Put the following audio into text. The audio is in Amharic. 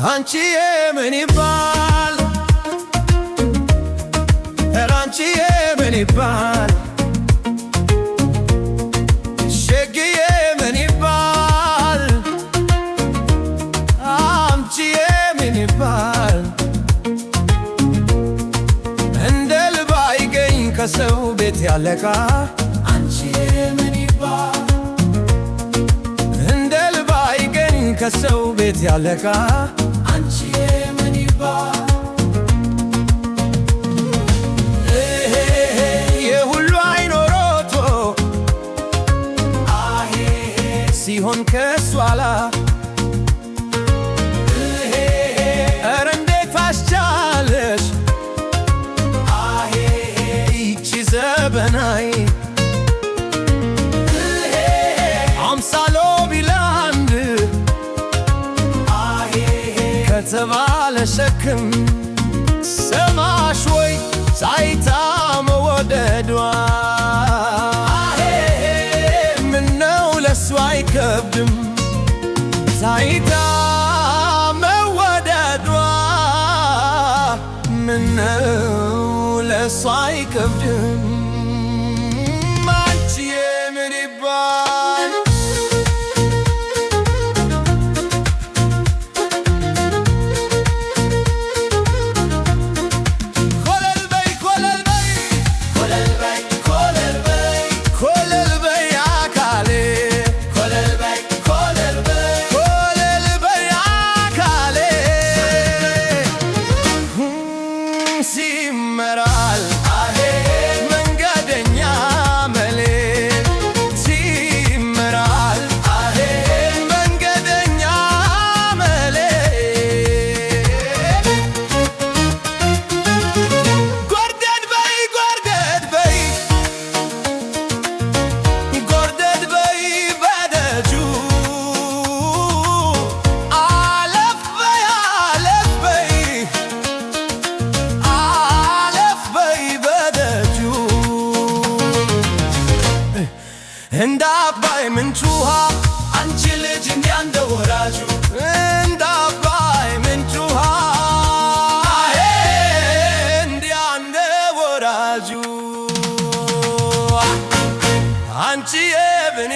አንቺዬ ምን ይባል አንቺዬ ምን ይባል ሸግዬ ምን ይባል አምቺዬ ምን ይባል እንደ ልብ አይገኝ ከሰው ቤት ያለቃ አንቺዬ ምን ይባል እንደ ልብ አይገኝ ከሰው ቤት ያለቃ አንቺዬ ምን ይባል የሁሉ አይኖሮቶ ሲሆን ከሷ ላ ኧረ እንዴት አስቻለሽ ይቺ ዘበናይ አምሳሎ ቢላንድ ከተባለ ሸክም ሰማሽ ወይ ሳይታ መወደዷ ምነው ለሱ አይከብድም ሳይታ መወደዷ ምነው ለሱ አይከብድም አንቺዬ ምን ይባል ሲመራል መንገደኛ መሌ ሲመራል መንገደኛ መሌ ጎርደድ በይ ጎርደድ በይ ጎርደድ በይ በደጁ አለፍ በይ አለፍ በይ እንደ አባይ ምንጭ ውሃ አንቺ ልጅ እንዲያ እንደ ወራጁ እንደ አባይ ምንጭ ውሃ እንዲያ እንደ ወራጁ አንቺዬ ምን